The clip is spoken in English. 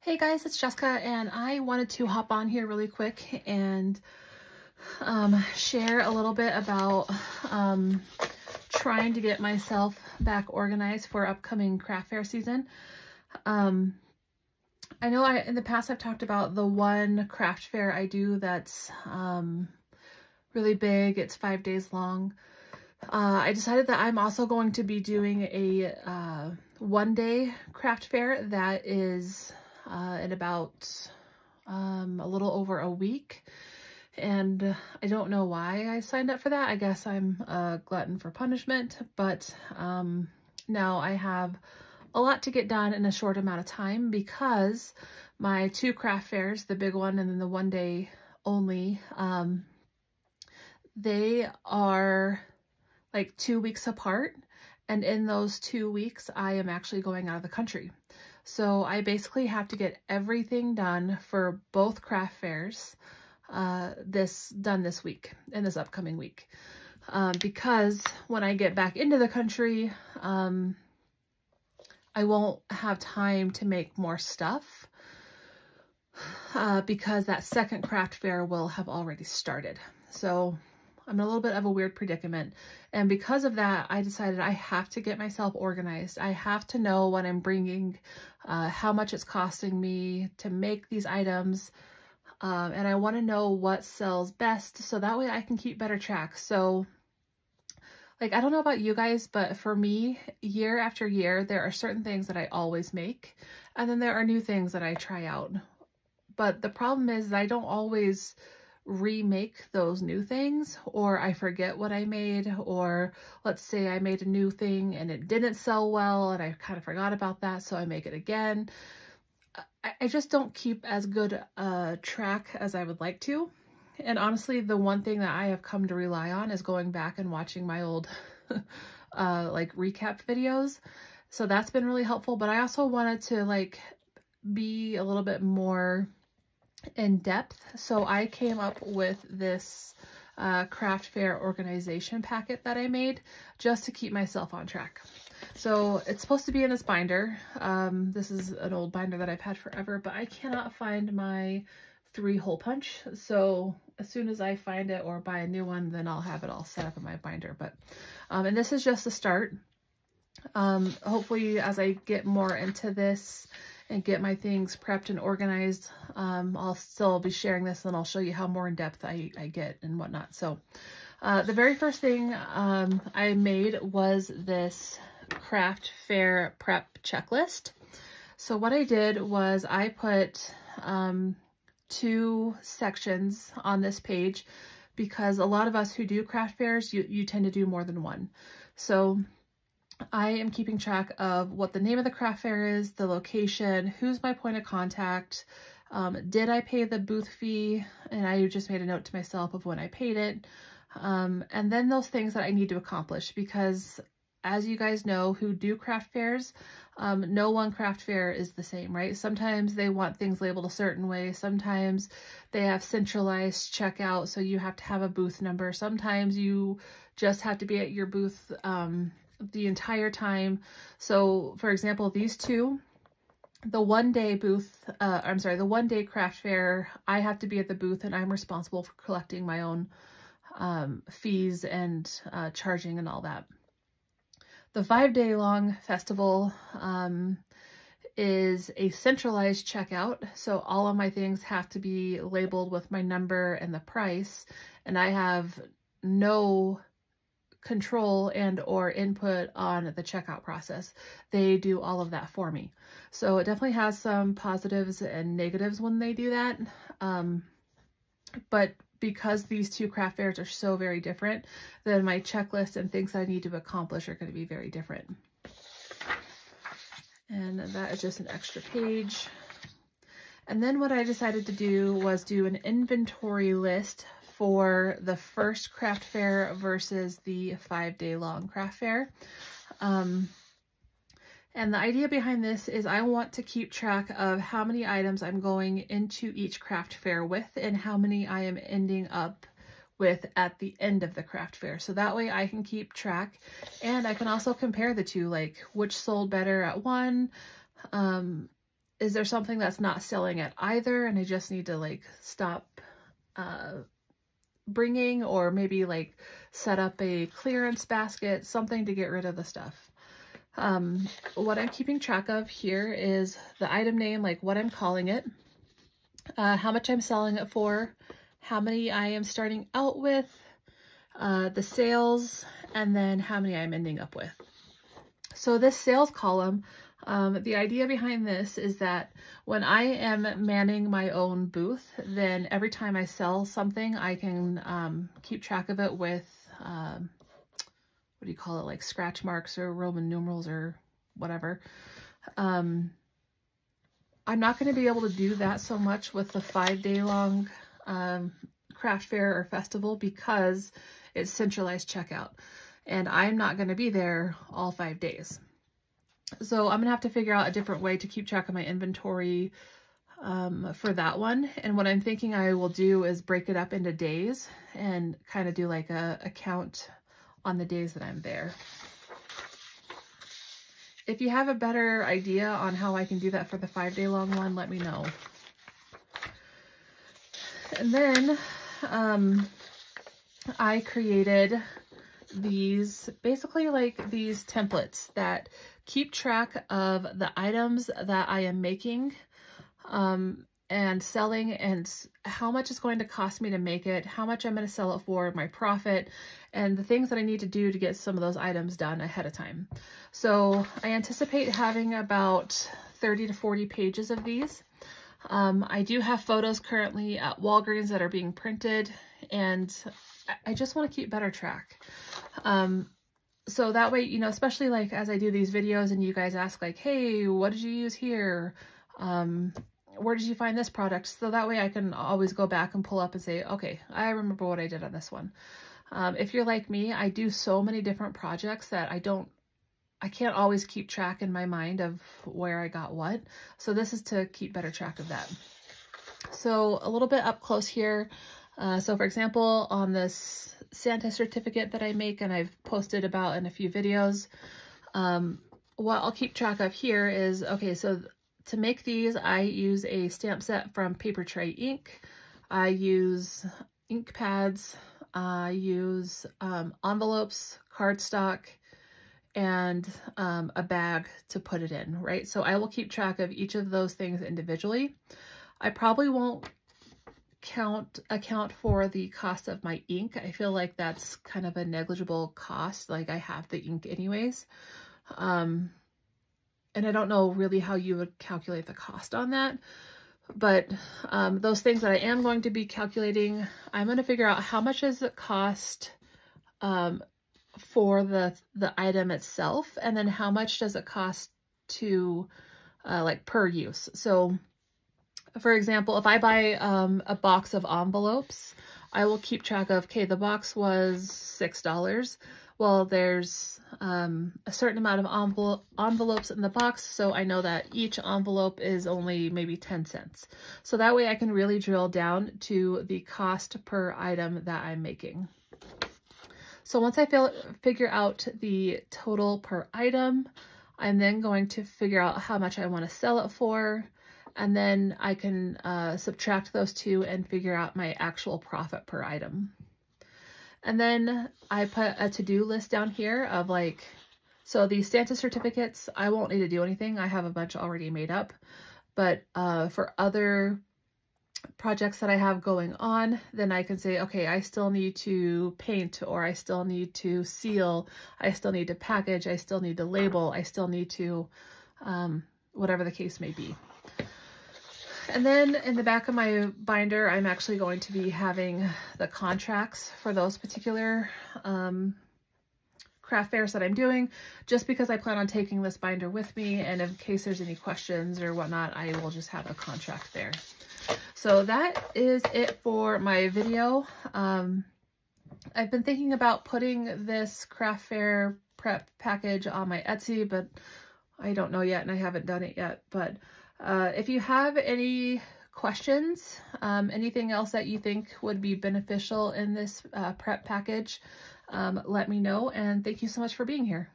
Hey guys, it's Jessica, and I wanted to hop on here really quick and share a little bit about trying to get myself back organized for upcoming craft fair season. I know in the past I've talked about the one craft fair I do that's really big. It's 5 days long. I decided that I'm also going to be doing a one-day craft fair that is in about a little over a week. And I don't know why I signed up for that. I guess I'm a glutton for punishment, but now I have a lot to get done in a short amount of time because my two craft fairs, the big one and then the one day only, they are like 2 weeks apart. And in those 2 weeks, I am actually going out of the country. So I basically have to get everything done for both craft fairs done this week, in this upcoming week. Because when I get back into the country, I won't have time to make more stuff because that second craft fair will have already started. So I'm in a little bit of a weird predicament. And because of that, I decided I have to get myself organized. I have to know what I'm bringing, how much it's costing me to make these items. And I want to know what sells best so that way I can keep better track. So like, I don't know about you guys, but for me, year after year, there are certain things that I always make. And then there are new things that I try out. But the problem is I don't always remake those new things, or I forget what I made, or let's say I made a new thing and it didn't sell well and I kind of forgot about that, so I make it again. I just don't keep as good track as I would like to. And honestly, the one thing that I have come to rely on is going back and watching my old like recap videos. So that's been really helpful, but I also wanted to like be a little bit more in depth. So I came up with this craft fair organization packet that I made just to keep myself on track. So it's supposed to be in this binder. This is an old binder that I've had forever, but I cannot find my 3-hole punch. So as soon as I find it or buy a new one, then I'll have it all set up in my binder. But and this is just a start. Hopefully as I get more into this and get my things prepped and organized, I'll still be sharing this and I'll show you how more in depth I get and whatnot. So the very first thing I made was this craft fair prep checklist. So what I did was I put 2 sections on this page because a lot of us who do craft fairs, you tend to do more than one. So I am keeping track of what the name of the craft fair is, the location, who's my point of contact, did I pay the booth fee, and I just made a note to myself of when I paid it, and then those things that I need to accomplish, because as you guys know who do craft fairs, no one craft fair is the same, right? Sometimes they want things labeled a certain way. Sometimes they have centralized checkout, so you have to have a booth number. Sometimes you just have to be at your booth the entire time. So for example, these two, the one-day booth, the one-day craft fair, I have to be at the booth and I'm responsible for collecting my own fees and charging and all that. The 5-day long festival is a centralized checkout. So all of my things have to be labeled with my number and the price, and I have no control and or input on the checkout process. They do all of that for me. So it definitely has some positives and negatives when they do that. But because these two craft fairs are so very different, then my checklist and things I need to accomplish are going to be very different. And that is just an extra page. And then what I decided to do was do an inventory list for the first craft fair versus the 5-day long craft fair. And the idea behind this is I want to keep track of how many items I'm going into each craft fair with and how many I am ending up with at the end of the craft fair. So that way I can keep track, and I can also compare the two, like which sold better at one, is there something that's not selling at either and I just need to like stop bringing, or maybe like set up a clearance basket, something to get rid of the stuff. What I'm keeping track of here is the item name, like what I'm calling it, how much I'm selling it for, how many I am starting out with, the sales, and then how many I'm ending up with. So this sales column, the idea behind this is that when I am manning my own booth, then every time I sell something, I can keep track of it with, what do you call it, like scratch marks or Roman numerals or whatever. I'm not going to be able to do that so much with the 5-day long craft fair or festival because it's centralized checkout and I'm not going to be there all 5 days. So I'm gonna have to figure out a different way to keep track of my inventory for that one. And what I'm thinking I will do is break it up into days and kind of do like a count on the days that I'm there. If you have a better idea on how I can do that for the 5-day long one, let me know. And then I created these, basically like these templates that keep track of the items that I am making and selling, and how much it's going to cost me to make it, how much I'm going to sell it for, my profit, and the things that I need to do to get some of those items done ahead of time. So I anticipate having about 30 to 40 pages of these. I do have photos currently at Walgreens that are being printed, and I just want to keep better track. So that way, you know, especially like as I do these videos and you guys ask like, hey, what did you use here? Where did you find this product? So that way I can always go back and pull up and say, okay, I remember what I did on this one. If you're like me, I do so many different projects that I can't always keep track in my mind of where I got what. So this is to keep better track of that. So a little bit up close here. So for example, on this Santa certificate that I make and I've posted about in a few videos, what I'll keep track of here is, okay, so to make these, I use a stamp set from Paper Tray Ink. I use ink pads, I use envelopes, cardstock, and a bag to put it in, right? So I will keep track of each of those things individually. I probably won't account for the cost of my ink. I feel like that's kind of a negligible cost. Like I have the ink anyways. And I don't know really how you would calculate the cost on that. But those things that I am going to be calculating, I'm going to figure out how much does it cost for the item itself, and then how much does it cost to like per use. So for example, if I buy a box of envelopes, I will keep track of, okay, the box was $6. Well, there's a certain amount of envelopes in the box, so I know that each envelope is only maybe 10 cents. So that way I can really drill down to the cost per item that I'm making. So once I figure out the total per item, I'm then going to figure out how much I want to sell it for, and then I can subtract those two and figure out my actual profit per item. And then I put a to-do list down here of like, so these Santa certificates, I won't need to do anything. I have a bunch already made up. But for other projects that I have going on, then I can say, okay, I still need to paint, or I still need to seal, I still need to package, I still need to label, I still need to, whatever the case may be. And then in the back of my binder, I'm actually going to be having the contracts for those particular craft fairs that I'm doing, just because I plan on taking this binder with me, and in case there's any questions or whatnot, I will just have a contract there. So that is it for my video. I've been thinking about putting this craft fair prep package on my Etsy, but I don't know yet, and I haven't done it yet. But if you have any questions, anything else that you think would be beneficial in this prep package, let me know. And thank you so much for being here.